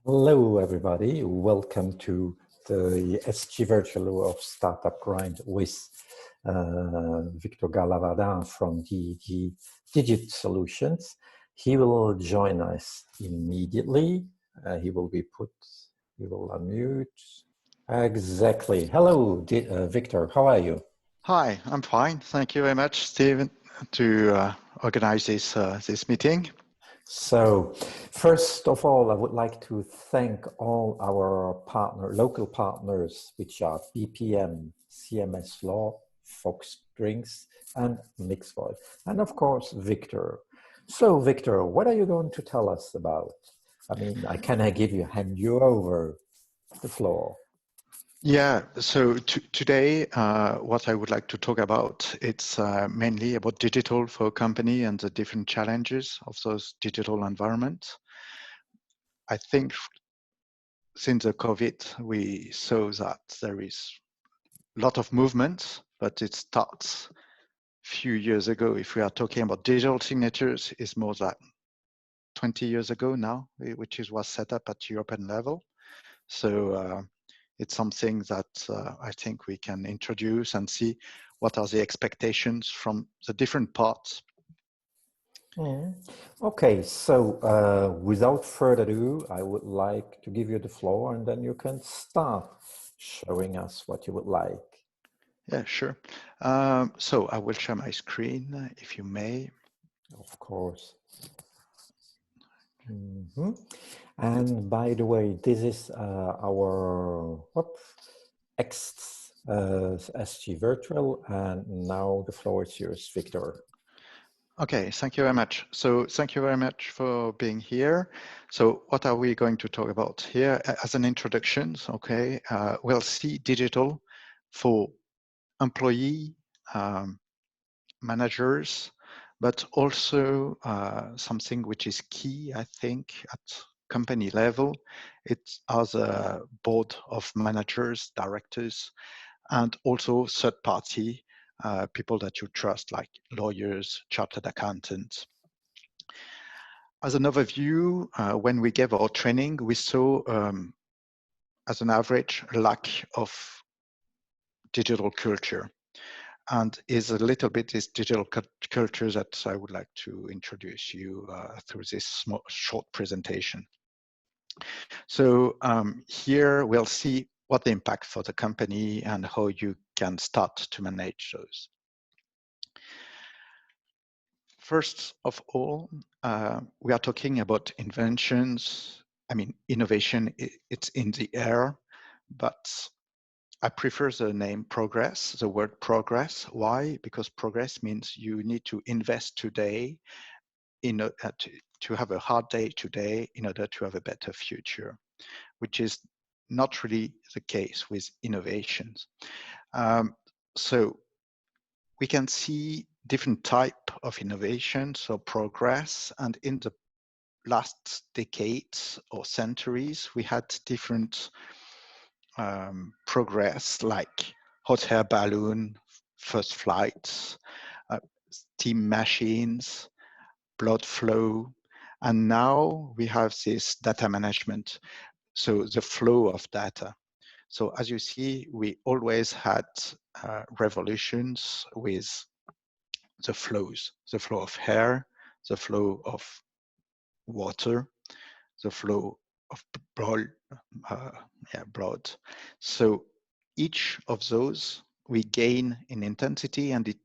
Hello, everybody. Welcome to the SG Virtual of Startup Grind with Victor GALLAVARDIN from DG Digit Solutions. He will join us immediately. He will unmute. Exactly. Hello, Victor. How are you? Hi, I'm fine. Thank you very much, Stephen, to organize this meeting. So, first of all, I would like to thank all our local partners, which are BPM, CMS Law, Fox Drinks, and Mixvoid, and of course, Victor. So, Victor, what are you going to tell us about? I mean, hand you over the floor? Yeah, so today, what I would like to talk about, it's mainly about digital for a company and the different challenges of those digital environments. I think since the COVID, we saw that there is a lot of movement, but it starts a few years ago. If we are talking about digital signatures, it's more than 20 years ago now, which was set up at European level. So it's something that I think we can introduce and see what are the expectations from the different parts. Okay, so without further ado, I would like to give you the floor and then you can start showing us what you would like. Yeah, sure. So I will share my screen, if you may. Of course. And by the way, this is our SG Virtual, and now the floor is yours, Victor. Okay, thank you very much. So thank you very much for being here. So what are we going to talk about here as an introduction? Okay, we'll see digital for employee, managers, but also something which is key, I think, at company level. It's as a board of managers, directors, and also third party people that you trust, like lawyers, chartered accountants. As an overview, when we gave our training, we saw, as an average, a lack of digital culture. And is a little bit this digital culture that I would like to introduce you through this short presentation. So here we'll see what the impact for the company and how you can start to manage those. First of all, we are talking about inventions. I mean, innovation, it's in the air, but I prefer the name progress, the word progress. Why? Because progress means you need to invest today to have a hard day today in order to have a better future, which is not really the case with innovations. So we can see different type of innovations or progress, and in the last decades or centuries, we had different progress, like hot air balloon, first flights, steam machines, blood flow, and now we have this data management, so the flow of data. So as you see, we always had revolutions with the flows, the flow of air, the flow of water, the flow of blood. So each of those we gain in intensity, and it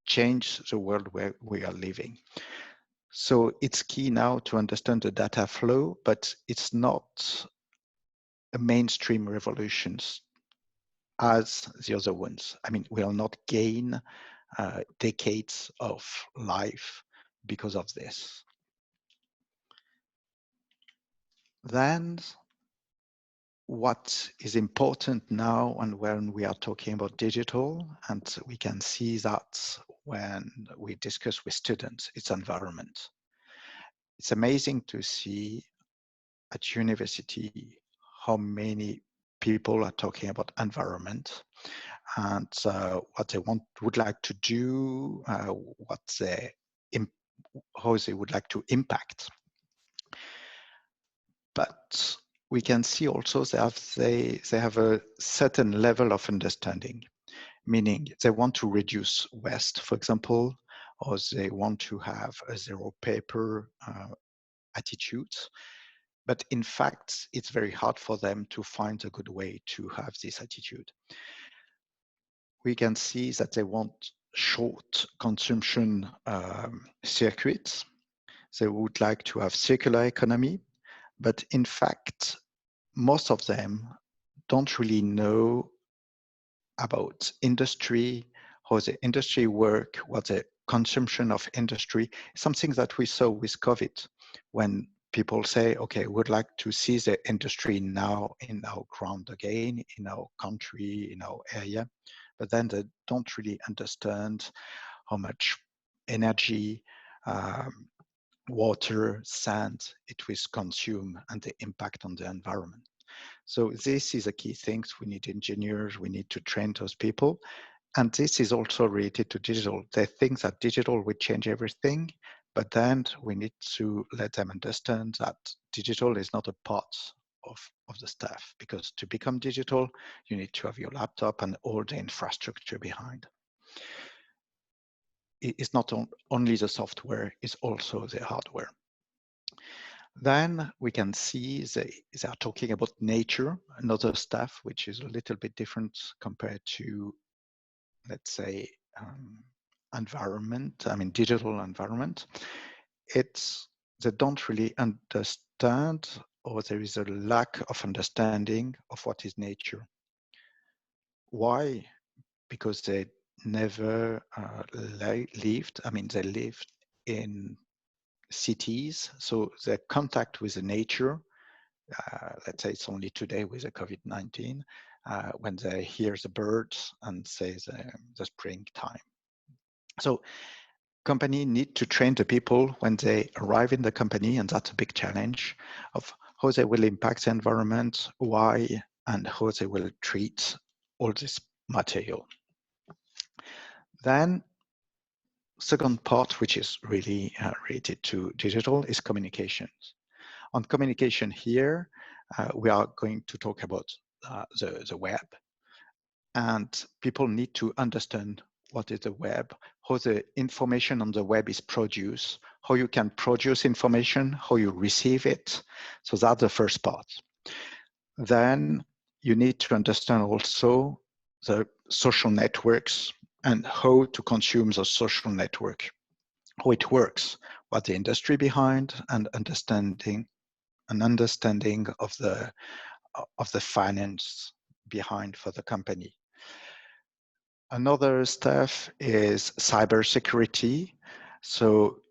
changes the world where we are living. So it's key now to understand the data flow, but it's not a mainstream revolutions as the other ones. I mean, we'll not gain decades of life because of this. Then what is important now, and when we are talking about digital, and we can see that when we discuss with students, it's environment. It's amazing to see at university how many people are talking about environment and what they would like to do, how they would like to impact. but we can see also they have a certain level of understanding, meaning they want to reduce waste, for example, or they want to have a zero paper attitude. But in fact, it's very hard for them to find a good way to have this attitude. We can see that they want short consumption circuits. They would like to have circular economy, but in fact, most of them don't really know about industry, how the industry work, what the consumption of industry, something that we saw with COVID, when people say, okay, we'd like to see the industry now in our ground again, in our country, in our area, but then they don't really understand how much energy, water, sand it will consume and the impact on the environment. So this is a key thing. We need engineers, we need to train those people. And this is also related to digital. They think that digital will change everything, but then we need to let them understand that digital is not a part of the staff, because to become digital, you need to have your laptop and all the infrastructure behind. It's not only the software, it's also the hardware. Then we can see they are talking about nature, another stuff which is a little bit different compared to, let's say, environment, I mean, digital environment. They don't really understand, or there is a lack of understanding of what is nature. Why? Because they never lived, I mean, they lived in cities, so their contact with the nature, let's say it's only today with the COVID-19, when they hear the birds and say the springtime. So company need to train the people when they arrive in the company, and that's a big challenge, of how they will impact the environment, why, and how they will treat all this material. Then second part, which is really related to digital, is communications. On communication here, we are going to talk about the web. And people need to understand what is the web, how the information on the web is produced, how you can produce information, how you receive it. So that's the first part. Then you need to understand also the social networks and how to consume the social network, how it works, what the industry behind, and understanding of the finance behind for the company. Another stuff is cybersecurity. So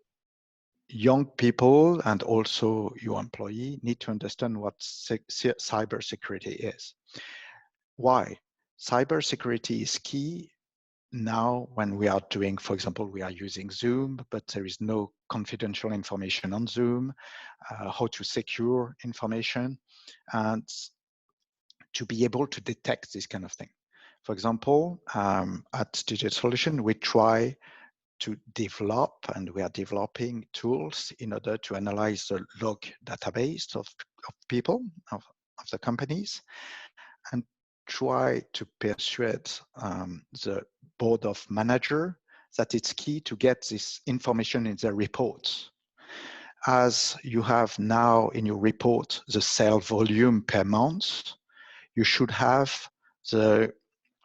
young people and also your employee need to understand what cybersecurity is. Why? Cybersecurity is key now when we are doing, for example, we are using Zoom, but there is no confidential information on Zoom, how to secure information, and to be able to detect this kind of thing. For example, at Digital Solution, we try to develop, and we are developing tools in order to analyze the log database of people, of the companies, and try to persuade the board of manager that it's key to get this information in their reports. As you have now in your report the sale volume per month, you should have the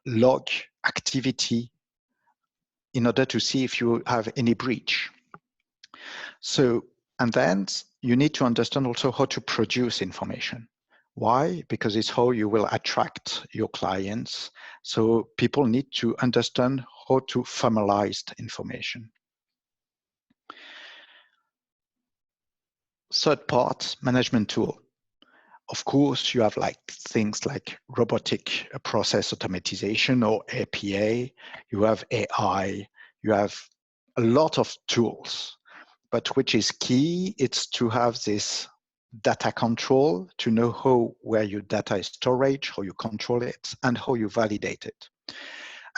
log activity in order to see if you have any breach. So, and then you need to understand also how to produce information. Why? Because it's how you will attract your clients. So people need to understand how to formalize information. Third part, management tool. Of course, you have like things like robotic process automatization or APA, you have AI, you have a lot of tools, but which is key, it's to have this data control, to know where your data is stored, how you control it, and how you validate it.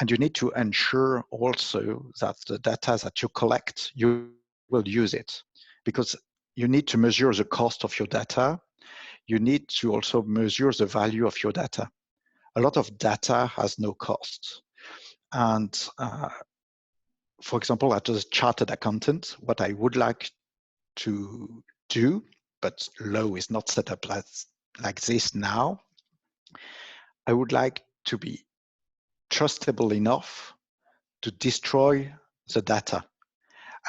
And you need to ensure also that the data that you collect, you will use it, because you need to measure the cost of your data. you need to also measure the value of your data. A lot of data has no cost. And for example, as a chartered accountant, what I would like to do, but law is not set up like this now, I would like to be trustable enough to destroy the data.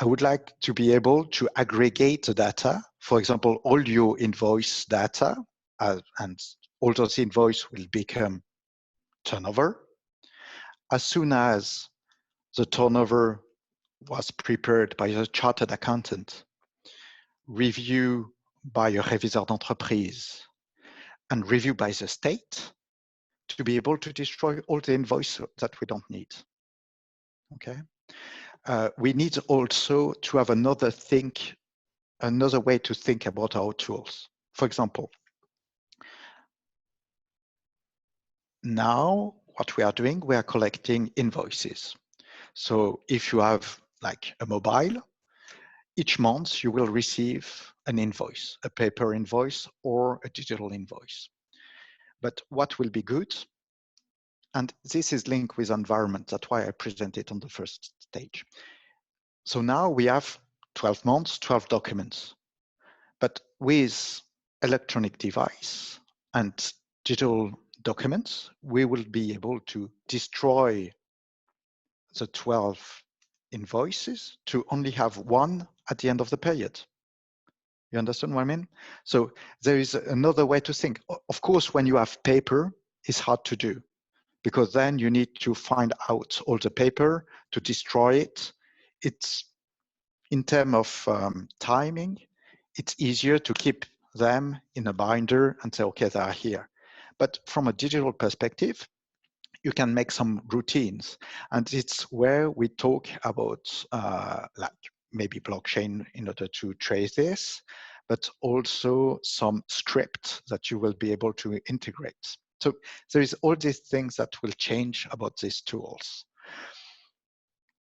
I would like to be able to aggregate the data. For example, all your invoice data, and all those invoice will become turnover. As soon as the turnover was prepared by a chartered accountant, review by a réviseur d'entreprise, and review by the state, to be able to destroy all the invoices that we don't need. Okay. We need also to have another way to think about our tools. For example, now what we are doing, we are collecting invoices. So if you have like a mobile, each month you will receive an invoice, a paper invoice or a digital invoice. But what will be good, and this is linked with environment, that's why I present it on the first stage. So now we have 12 months, 12 documents. But with electronic device and digital documents, we will be able to destroy the 12 invoices to only have one at the end of the period. You understand what I mean? So there is another way to think. Of course, when you have paper, it's hard to do because then you need to find out all the paper to destroy it. It's in terms of timing, it's easier to keep them in a binder and say, okay, they are here. But from a digital perspective, you can make some routines. And it's where we talk about like maybe blockchain in order to trace this, but also some script that you will be able to integrate. So there is all these things that will change about these tools.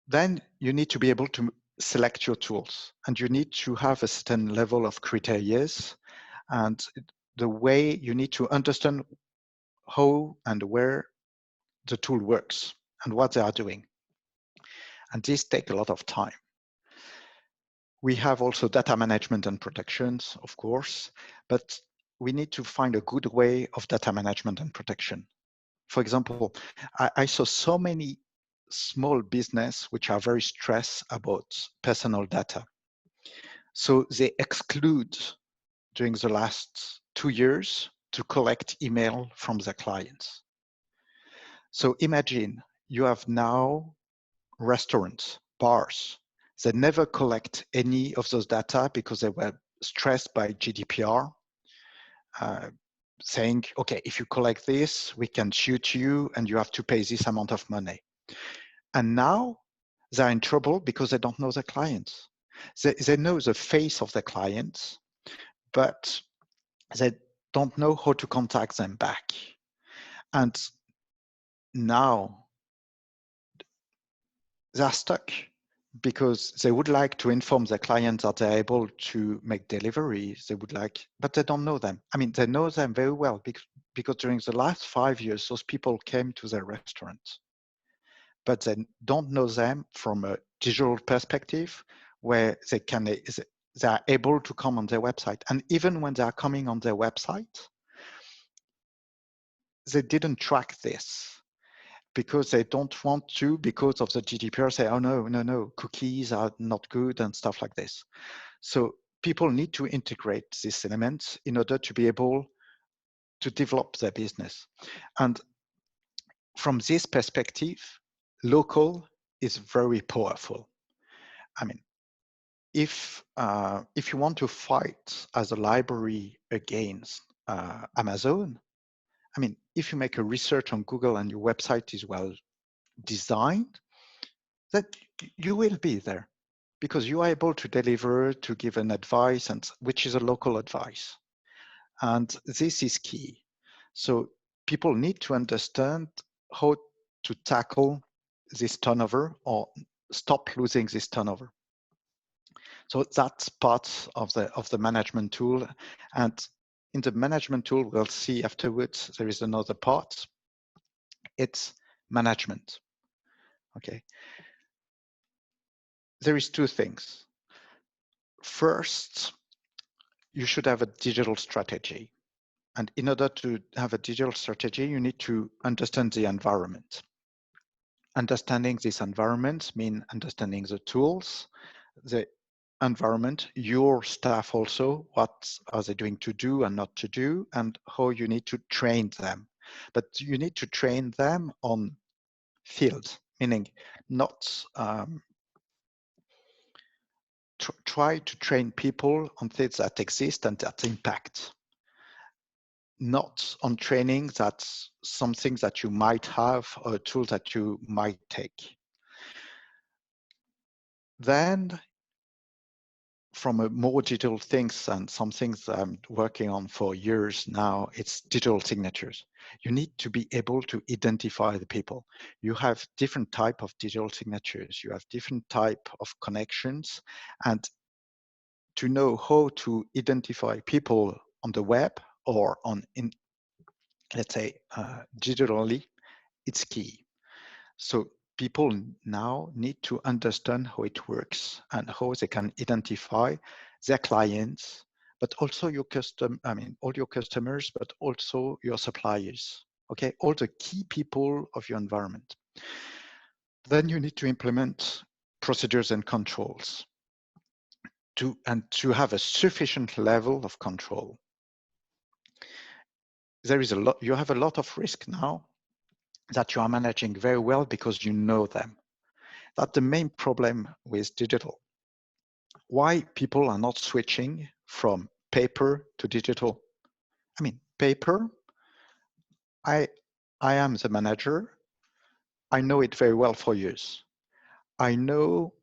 Then you need to be able to select your tools, and you need to have a certain level of criteria, and the way you need to understand how and where the tool works and what they are doing. And this takes a lot of time. We have also data management and protections, of course, but we need to find a good way of data management and protection. For example, I saw so many small business which are very stressed about personal data. So they exclude during the last 2 years to collect email from their clients. So imagine you have now restaurants, bars, they never collect any of those data because they were stressed by GDPR, saying, okay, if you collect this, we can shoot you and you have to pay this amount of money. And now they're in trouble because they don't know their clients. They know the face of the clients, but they don't know how to contact them back. And now they're stuck because they would like to inform their clients that they're able to make deliveries. They would like, but they don't know them. I mean, they know them very well because during the last 5 years, those people came to their restaurants, but they don't know them from a digital perspective where they are able to come on their website. And even when they are coming on their website, they didn't track this because they don't want to, because of the GDPR, say, oh, no, cookies are not good and stuff like this. So people need to integrate these elements in order to be able to develop their business. And from this perspective, local is very powerful. I mean, if you want to fight as a library against Amazon, I mean, if you make a research on Google and your website is well designed, that you will be there because you are able to deliver, to give an advice, and which is a local advice. And this is key. So people need to understand how to tackle this turnover or stop losing this turnover. So that's part of the management tool. And in the management tool, we'll see afterwards, there is another part. It's management. Okay. There is two things. First, you should have a digital strategy. And in order to have a digital strategy, you need to understand the environment. Understanding this environment means understanding the tools, the environment, your staff also, what are they doing to do and not to do, and how you need to train them. But you need to train them on field, meaning not try to train people on things that exist and that impact, not on training that's something that you might have or a tool that you might take. Then from a more digital things and some things I'm working on for years now, it's digital signatures. You need to be able to identify the people. You have different type of digital signatures. You have different type of connections, and to know how to identify people on the web or let's say digitally, it's key. So people now need to understand how it works and how they can identify their clients, but also your all your customers, but also your suppliers. Okay, all the key people of your environment. Then you need to implement procedures and controls to have a sufficient level of control. There is you have a lot of risk now that you are managing very well because you know them. That's the main problem with digital. Why people are not switching from paper to digital? I mean, paper, I am the manager. I know it very well for years. I know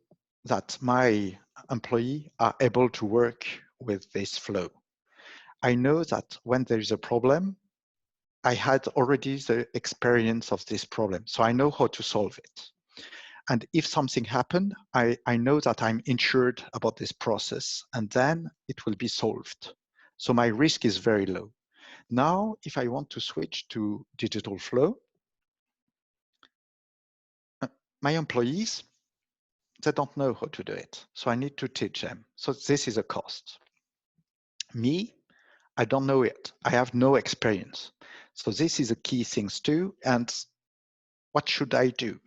that my employees are able to work with this flow. I know that when there is a problem, I had already the experience of this problem, so I know how to solve it. And if something happened, I know that I'm insured about this process, and then it will be solved. So my risk is very low. Now, if I want to switch to digital flow, my employees, they don't know how to do it. So I need to teach them. So this is a cost. Me, I don't know it. I have no experience. So this is a key things too. And what should I do?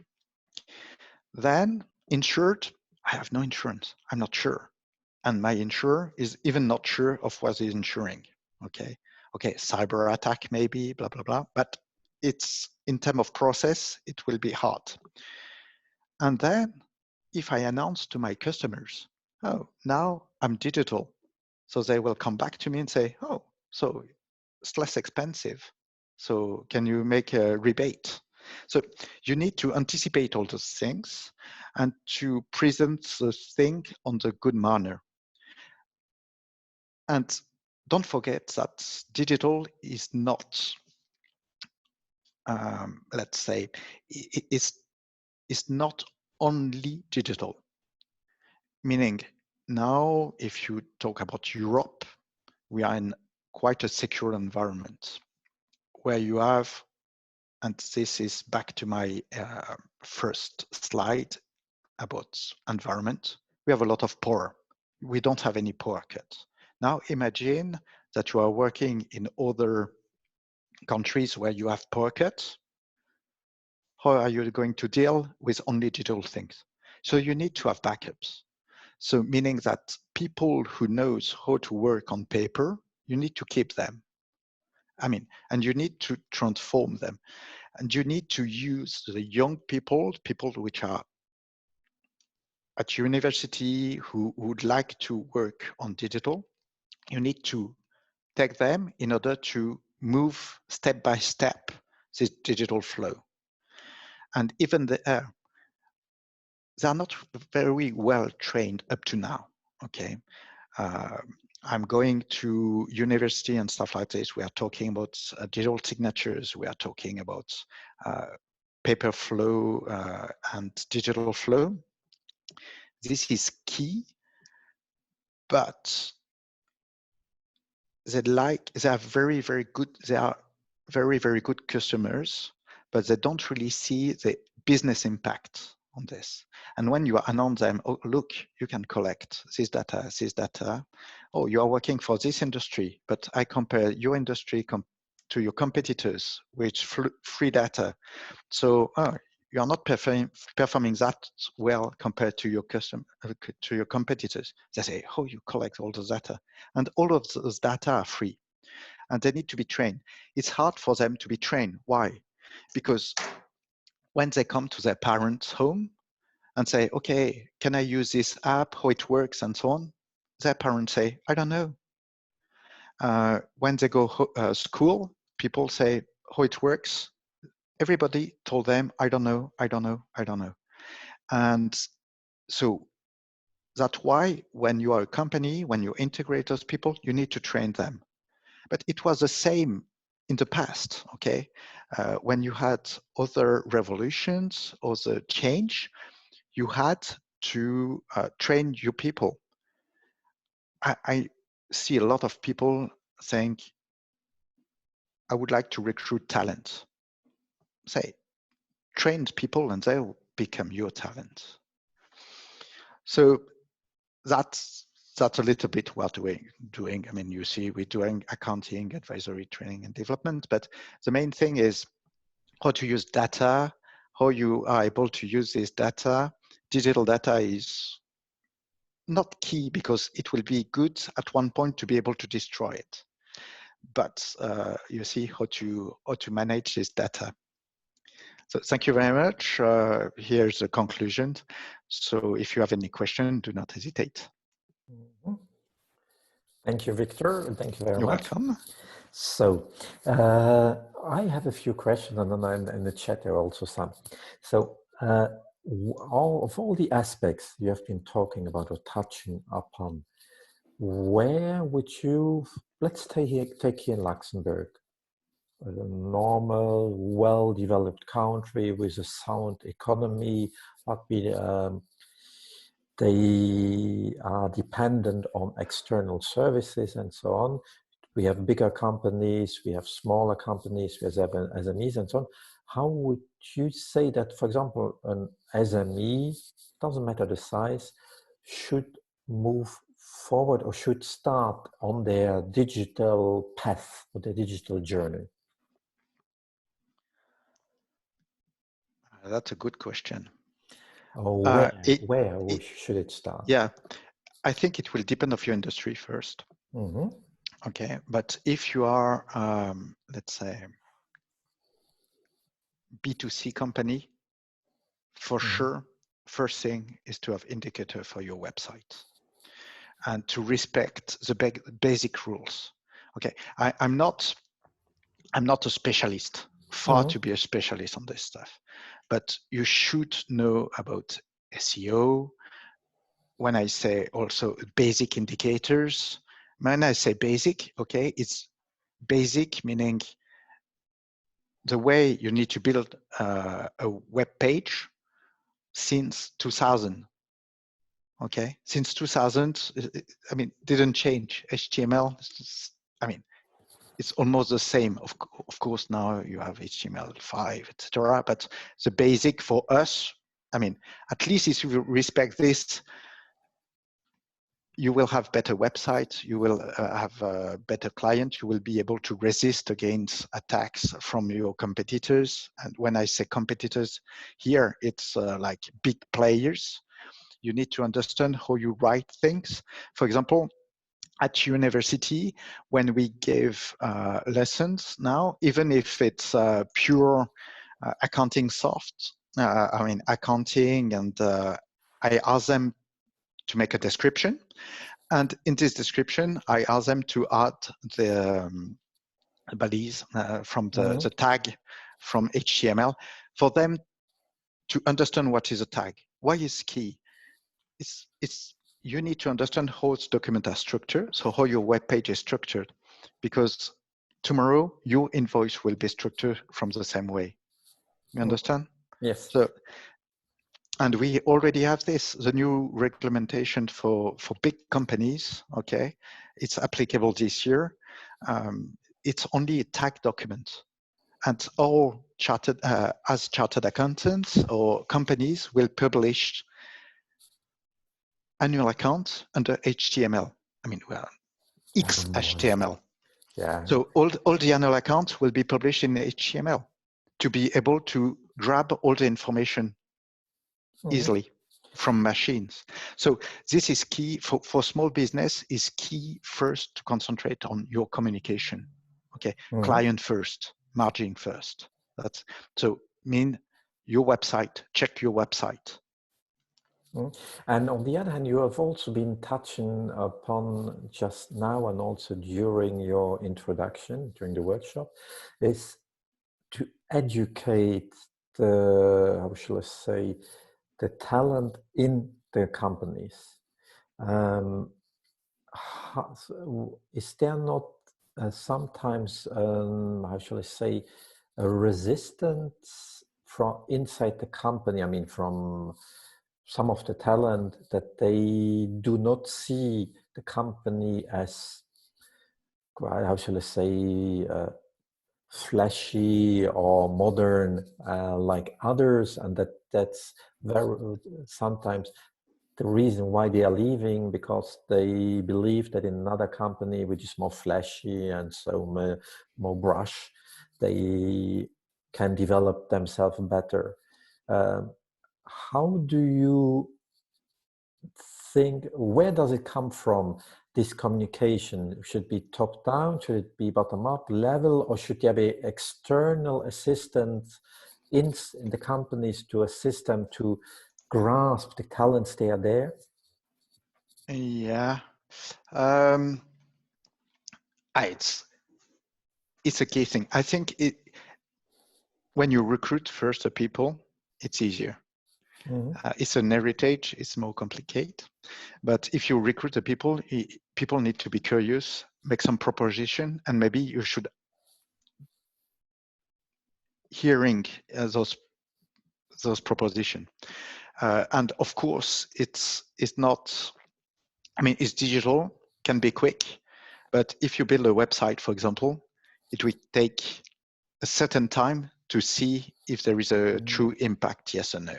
Then insured, I have no insurance. I'm not sure. And my insurer is even not sure of what he's insuring. Okay, cyber attack maybe, blah, blah, blah. But it's in terms of process, it will be hard. And then if I announce to my customers, oh, now I'm digital. So they will come back to me and say, oh, so it's less expensive. So can you make a rebate? So you need to anticipate all those things and to present the thing on the good manner. And don't forget that digital is not, let's say, it's not only digital. Meaning now, if you talk about Europe, we are in quite a secure environment where you have, and this is back to my first slide about environment, we have a lot of power. We don't have any power cuts. Now imagine that you are working in other countries where you have power cuts. How are you going to deal with only digital things? So you need to have backups. So meaning that people who knows how to work on paper, you need to keep them. I mean, and you need to transform them. And you need to use the young people which are at university who would like to work on digital. You need to take them in order to move step by step this digital flow. And even they are not very well trained up to now, okay? I'm going to university and stuff like this. We are talking about digital signatures. We are talking about paper flow and digital flow. This is key, but they are very, very good. They are very, very good customers, but they don't really see the business impact on this. And when you announce them, oh, look, you can collect this data, this data. Oh, you are working for this industry, but I compare your industry to your competitors with free data. So you are not performing that well compared to your to your competitors. They say, oh, you collect all the data, and all of those data are free, and they need to be trained. It's hard for them to be trained. Why? Because when they come to their parents' home and say, okay, can I use this app, how it works, and so on, their parents say, I don't know. When they go school, people say, how it works. Everybody told them, I don't know, I don't know, I don't know. And so that's why when you are a company, when you integrate those people, you need to train them. But it was the same in the past, okay? When you had other revolutions, other change, you had to train your people. I see a lot of people saying, I would like to recruit talent. Say, train people and they'll become your talent. So that's a little bit what we're doing. I mean, you see, we're doing accounting, advisory, training, and development, but the main thing is how to use data, how you are able to use this data. Digital data is not key because it will be good at one point to be able to destroy it. But you see how to manage this data. So thank you very much. Here's the conclusion. So if you have any question, do not hesitate. Mm-hmm. Thank you, Victor, and thank you very much. You're welcome. So I have a few questions, and then in the chat there are also some. So all the aspects you have been talking about or touching upon, where would you, let's take here in Luxembourg, a normal, well-developed country with a sound economy, but they are dependent on external services and so on. We have bigger companies, we have smaller companies, we have SMEs and so on. How would you say that, for example, an SME, doesn't matter the size, should move forward or should start on their digital path or their digital journey? That's a good question. Or where should it start? Yeah, I think it will depend on your industry first. Mm-hmm. Okay, but if you are, let's say, B2C company, for sure, first thing is to have indicator for your website and to respect the basic rules. Okay, I'm not a specialist, far to be a specialist on this stuff, but you should know about SEO. When I say also basic indicators, when I say basic, okay, it's basic meaning the way you need to build a web page since 2000. Okay, since 2000, I mean, didn't change. HTML, I mean, it's almost the same. Of course, now you have HTML5, etc. But the basic for us, I mean, at least if you respect this, you will have better websites, you will have a better client, you will be able to resist against attacks from your competitors. And when I say competitors here, it's like big players. You need to understand how you write things. For example, at university, when we give lessons now, even if it's pure accounting soft, I mean, accounting, and I ask them to make a description. And in this description, I ask them to add the balise from the tag from HTML for them to understand what is a tag. Why is key? It's you need to understand how its documents are structured, so how your web page is structured, because tomorrow your invoice will be structured from the same way. You understand? Yes. So, and we already have this, the new regulation for big companies, okay? It's applicable this year. it's only a tag document. And all chartered, as chartered accountants or companies will publish annual accounts under HTML. I mean, well, XHTML. Yeah. So all the annual accounts will be published in HTML to be able to grab all the information easily from machines. So this is key for small business, is key first to concentrate on your communication. Okay, client first, margin first. That's so mean your website, check your website. And on the other hand, you have also been touching upon just now and also during your introduction, during the workshop, is to educate the, how shall I say, the talent in the companies. Is there not sometimes, how shall I say, a resistance from inside the company? I mean, from some of the talent, that they do not see the company as, how shall I say, flashy or modern like others, and that's very sometimes the reason why they are leaving, because they believe that in another company which is more flashy and so more brush, they can develop themselves better. How do you think, where does it come from, this communication? Should it be top down, should it be bottom up level, or should there be external assistance in the companies to assist them to grasp the talents they are there? Yeah, it's a key thing. I think when you recruit first the people, it's easier. It's an heritage, it's more complicated. But if you recruit the people, people need to be curious, make some proposition, and maybe you should hearing those proposition. And of course, it's not, I mean, it's digital, can be quick, but if you build a website, for example, it will take a certain time to see if there is a true impact, yes or no.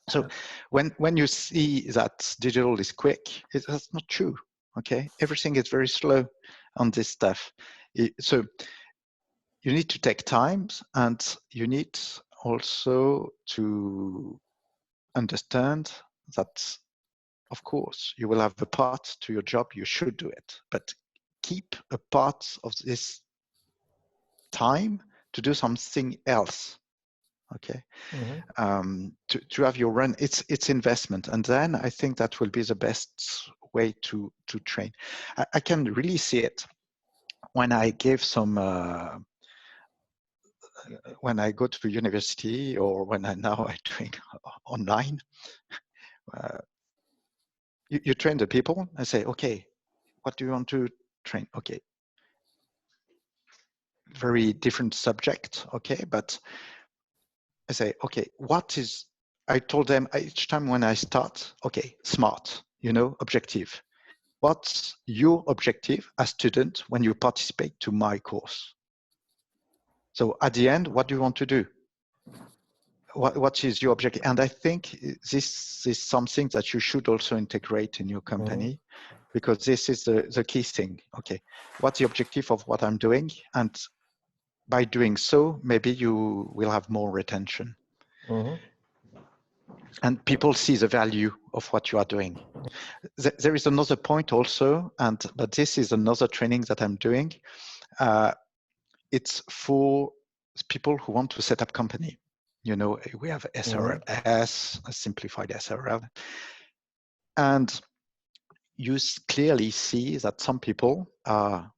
So when you see that digital is quick, that's not true. Okay, everything is very slow on this stuff. So you need to take time, and you need also to understand that, of course, you will have a part to your job, you should do it, but keep a part of this time to do something else. Okay, to have your run, it's investment, and then I think that will be the best way to train. I can really see it when I give some when I go to university, or when I'm doing online. You train the people and say, okay, what do you want to train? Okay, very different subject. Okay, but I say, okay, I told them each time when I start, okay, SMART, objective. What's your objective as student when you participate to my course? So at the end, what do you want to do? What is your objective? And I think this is something that you should also integrate in your company, because this is the key thing. Okay, what's the objective of what I'm doing? And by doing so, maybe you will have more retention. And people see the value of what you are doing. There is another point also, but this is another training that I'm doing. It's for people who want to set up company. We have SRS, a simplified SRL. And you clearly see that some people are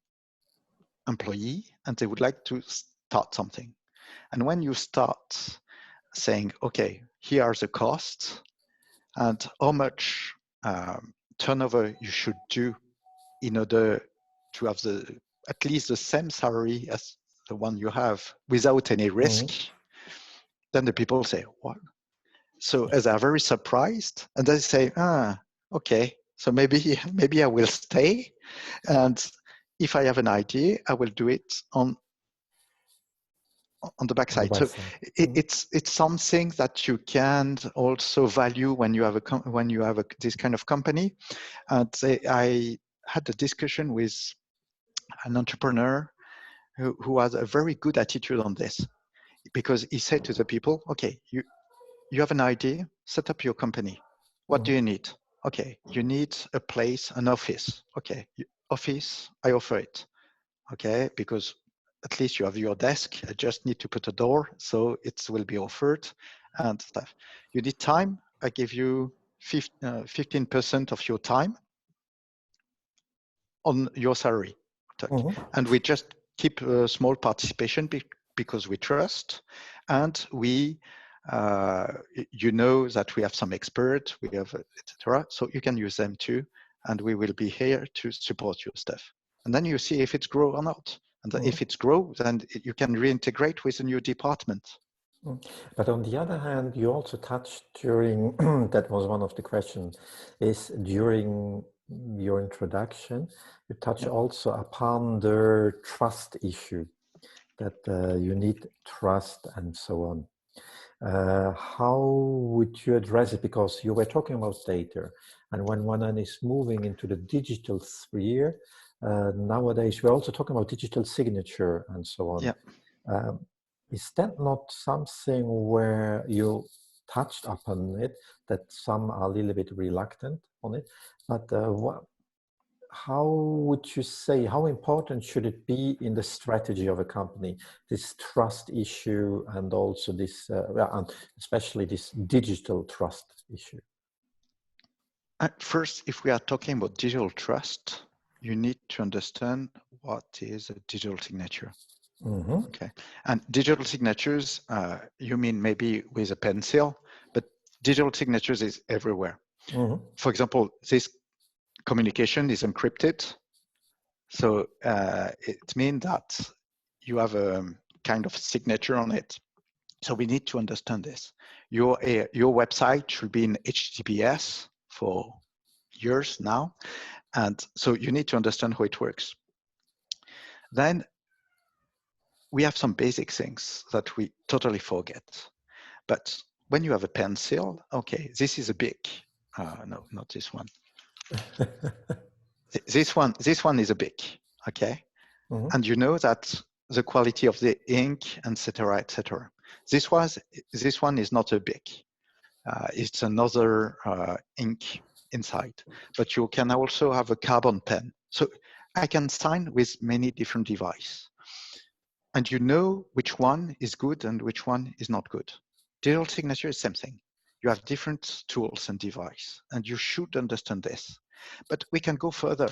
employee and they would like to start something. And when you start saying, okay, here are the costs and how much turnover you should do in order to have at least the same salary as the one you have without any risk, then the people say, what? So as they're very surprised, and they say, okay, so maybe I will stay. And if I have an idea, I will do it on the backside. So it's something that you can also value when you have this kind of company. And I had a discussion with an entrepreneur who has a very good attitude on this, because he said to the people, okay, you have an idea, set up your company. What do you need? Okay, you need a place, an office. Okay, office, I offer it. Okay, because at least you have your desk. I just need to put a door, so it will be offered and stuff. You need time. I give you 15% of your time on your salary. And we just keep a small participation because we trust, and we, you know that we have some experts, we have etc. So you can use them too, and we will be here to support your stuff. And then you see if it's grow or not. And if it's grow, then you can reintegrate with a new department. But on the other hand, you also touched during, that was one of the questions, is during your introduction, you touch also upon the trust issue, that you need trust and so on. How would you address it? Because you were talking about data, and when one is moving into the digital sphere, nowadays we're also talking about digital signature and so on. Is that not something where you touched upon it, that some are a little bit reluctant on it, but how would you say, how important should it be in the strategy of a company, this trust issue, and also this, and especially this digital trust issue? First, if we are talking about digital trust, you need to understand what is a digital signature. Okay, and digital signatures, you mean maybe with a pencil, but digital signatures is everywhere. For example, this communication is encrypted, so it means that you have a kind of signature on it. So we need to understand this. Your website should be in HTTPS for years now, and so you need to understand how it works. Then we have some basic things that we totally forget. But when you have a pencil, okay, this is a big, no, not this one. This one is a big, okay? And you know that the quality of the ink, etc., etc. This one is not a big. It's another ink inside. But you can also have a carbon pen. So I can sign with many different devices. And you know which one is good and which one is not good. Digital signature is the same thing. You have different tools and devices, and you should understand this. But we can go further.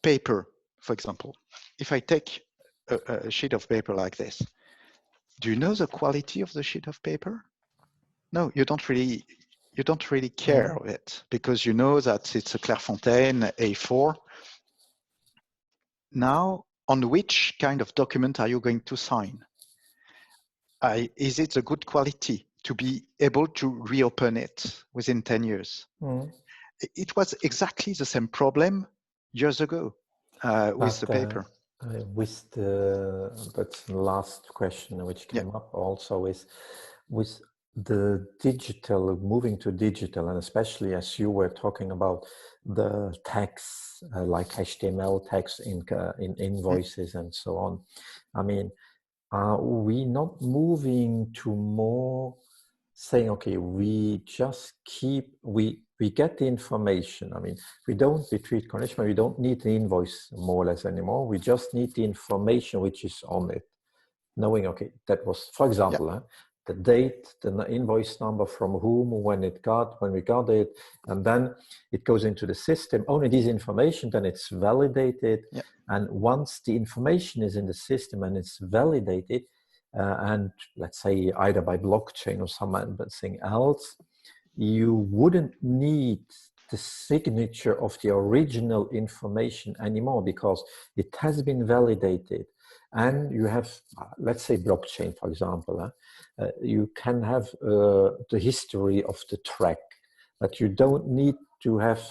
Paper, for example. If I take a sheet of paper like this, do you know the quality of the sheet of paper? No, you don't really care of it, because you know that it's a Clairefontaine A4. Now, on which kind of document are you going to sign? Is it a good quality to be able to reopen it within 10 years? It was exactly the same problem years ago with the paper. That's the last question which came up also, is with the digital, moving to digital, and especially as you were talking about the tags, like HTML tags in invoices and so on. I mean, are we not moving to more saying, okay, we just we get the information. I mean, we treat condition, we don't need the invoice more or less anymore. We just need the information which is on it. Knowing, okay, that was, for example, the date, the invoice number, from whom, when we got it, and then it goes into the system. Only this information, then it's validated. And once the information is in the system and it's validated, and let's say either by blockchain or something else, you wouldn't need the signature of the original information anymore, because it has been validated. And you have, let's say blockchain, for example, you can have the history of the track, but you don't need to have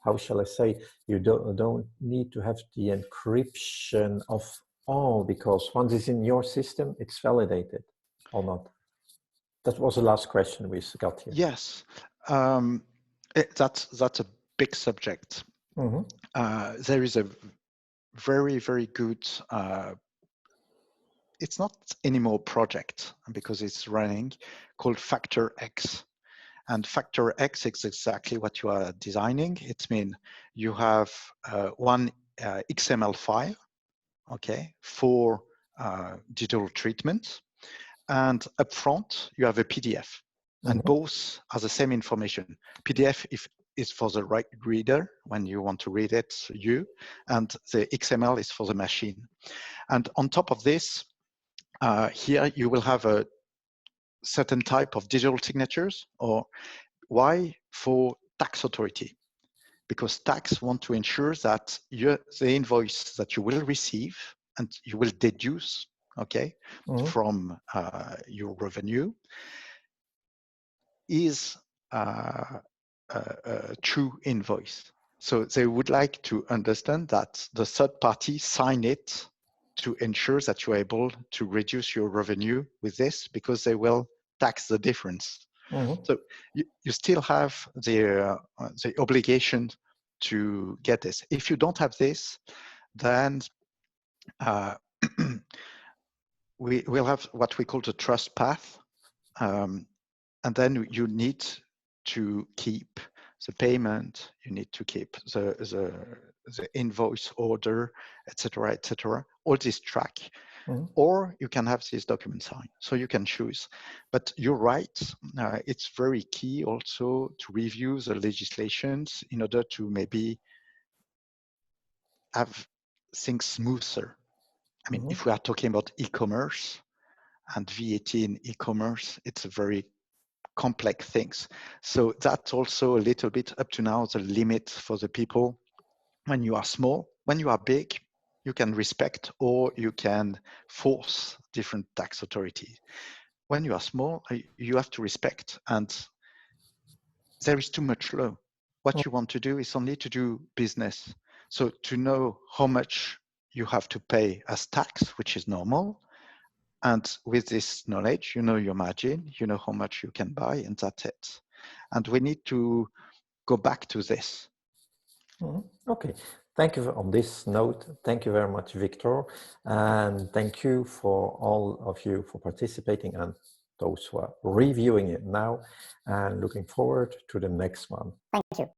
how shall I say, you don't need to have the encryption of all, because once it's in your system, it's validated or not. That was the last question we got here. Yes, that's a big subject. There is a very, very good, it's not anymore project because it's running, called Factor X. And Factor X is exactly what you are designing. It means you have one XML file, okay, for digital treatment, and up front you have a PDF, and both are the same information. PDF is for the right reader when you want to read it, and the XML is for the machine. And on top of this, here you will have a certain type of digital signatures. Or why? For tax authority, because tax want to ensure that the invoice that you will receive and you will deduce, okay, from your revenue is a true invoice. So they would like to understand that the third party sign it to ensure that you're able to reduce your revenue with this, because they will tax the difference. So you still have the obligation to get this. If you don't have this, then we will have what we call the trust path. And then you need to keep the payment, you need to keep the invoice order, etc., all this track. Or you can have this document signed, so you can choose. But you're right, it's very key also to review the legislations in order to maybe have things smoother. I mean, if we are talking about e-commerce and VAT in e-commerce, it's a very complex things. So that's also a little bit up to now the limit for the people. When you are small, when you are big, you can respect or you can force different tax authorities. When you are small, you have to respect, and there is too much law. What you want to do is only to do business. So to know how much you have to pay as tax, which is normal, and with this knowledge, you know your margin, you know how much you can buy, and that's it. And we need to go back to this. Okay, thank you on this note. Thank you very much, Victor. And thank you for all of you for participating and those who are reviewing it now, and looking forward to the next one. Thank you.